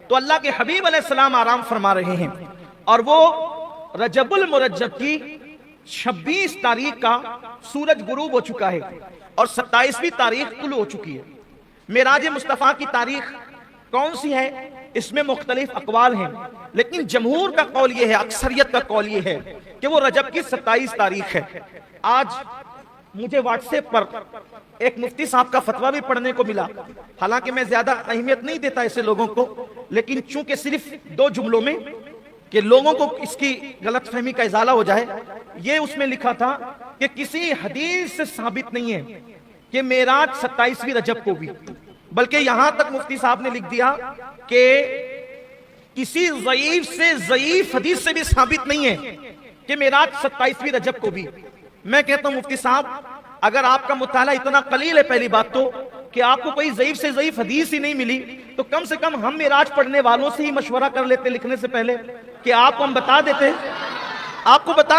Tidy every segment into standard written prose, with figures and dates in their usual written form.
تو اللہ کے حبیب علیہ السلام آرام فرما رہے ہیں، اور وہ رجب المرجب کی 26 تاریخ کا سورج غروب ہو چکا ہے اور 27ویں تاریخ طلوع ہو چکی ہے۔ معراج مصطفیٰ کی تاریخ کون سی ہے، اس میں مختلف اقوال ہیں، لیکن جمہور کا قول یہ ہے، اکثریت کا قول یہ ہے کہ وہ رجب کی 27 تاریخ ہے۔ آج مجھے واٹس ایپ پر ایک مفتی صاحب کا فتویٰ بھی پڑھنے کو ملا، حالانکہ میں زیادہ اہمیت نہیں دیتا ایسے لوگوں کو، لیکن چونکہ صرف 2 جملوں میں کہ لوگوں کو اس کی غلط فہمی کا ازالہ ہو جائے، یہ اس میں لکھا تھا کہ کسی حدیث سے ثابت نہیں ہے کہ معراج 27ویں رجب کو بھی، بلکہ یہاں تک مفتی صاحب نے لکھ دیا کہ کسی ضعیف سے ضعیف حدیث سے بھی ثابت نہیں ہے کہ معراج 27ویں رجب کو بھی۔ میں کہتا ہوں مفتی صاحب، اگر آپ کا مطالعہ اتنا قلیل ہے، پہلی بات تو کہ آپ کو کوئی ضعیف سے ضعیف حدیث ہی نہیں ملی، تو کم سے کم ہم معراج پڑھنے والوں سے ہی مشورہ کر لیتے لکھنے سے پہلے کہ آپ کو ہم بتا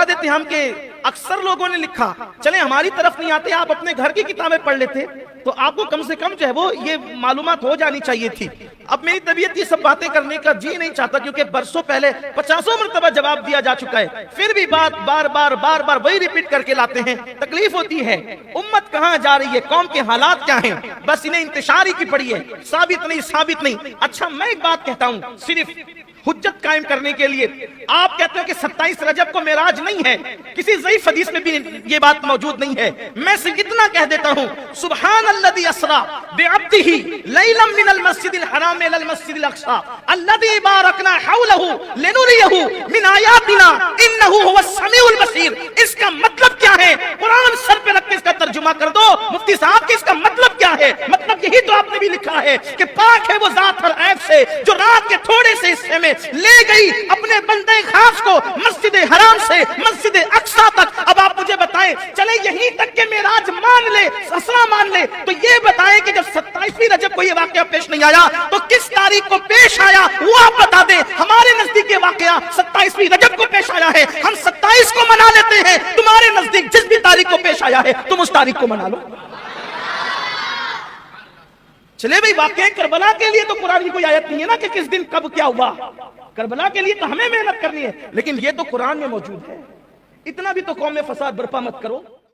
دیتے ہم کہ اکثر لوگوں نے لکھا، چلیں ہماری طرف نہیں آتے، آپ اپنے گھر کی کتابیں پڑھ لیتے تو آپ کو کم سے کم جو ہے وہ یہ معلومات ہو جانی چاہیے تھی۔ اب میری طبیعت یہ سب باتیں کرنے کا جی نہیں چاہتا، کیونکہ برسوں پہلے 50 مرتبہ جواب دیا جا چکا ہے، پھر بھی بات بار بار وہی ریپیٹ کر کے لاتے ہیں، تکلیف ہوتی ہے۔ امت کہاں جا رہی ہے، قوم کے حالات کیا ہیں، بس انہیں انتشار ہی کی پڑی ہے، ثابت نہیں۔ اچھا میں ایک بات کہتا ہوں، صرف حجت قائم کرنے کے لیے، آپ کہتے ہو کہ 27 رجب کو معراج نہیں ہے، کسی ضعیف حدیث میں بھی یہ بات موجود نہیں ہے، میں صرف اتنا کہہ دیتا ہوں، سبحان الذی اسری بعبدہ لیلا من المسجد الحرام الی المسجد الاقصی الذی بارکنا حولہ لنریہ من آیاتنا انہ هو السمیع البصیر۔ اس کا مطلب کیا ہے؟ قرآن سر پہ رکھ کے اس کا ترجمہ کر دو مفتی صاحب کہ اس کا مطلب کیا ہے۔ مطلب یہی تو آپ نے بھی لکھا ہے کہ پاک ہے وہ ذات ہر عیب سے جو رات کے تھوڑے سے حصے میں لے گئی اپنے بندے خاص کو مسجد حرام سے مسجد اقصی تک۔ اب آپ مجھے بتائیں، چلے یہیں تک کہ معراج مان لے، اسرا مان لے، تو یہ بتائیں کہ جب 27ویں رجب کو یہ واقعہ پیش نہیں آیا تو کس تاریخ کو پیش آیا، وہ آپ بتا دیں۔ ہمارے نزدیک یہ واقعہ 27ویں رجب کو پیش آیا ہے، ہم 27 کو منا لیتے ہیں، تمہارے نزدیک جس بھی تاریخ کو پیش آیا ہے تم اس تاریخ کو منا لو۔ چلے بھئی، واقعہ کربلا کے لیے تو قرآن کی کوئی آیت نہیں ہے نا کہ کس دن کب کیا ہوا، کربلا کے لیے تو ہمیں محنت کرنی ہے، لیکن یہ تو قرآن میں موجود ہے۔ اتنا بھی تو قوم میں فساد برپا مت کرو۔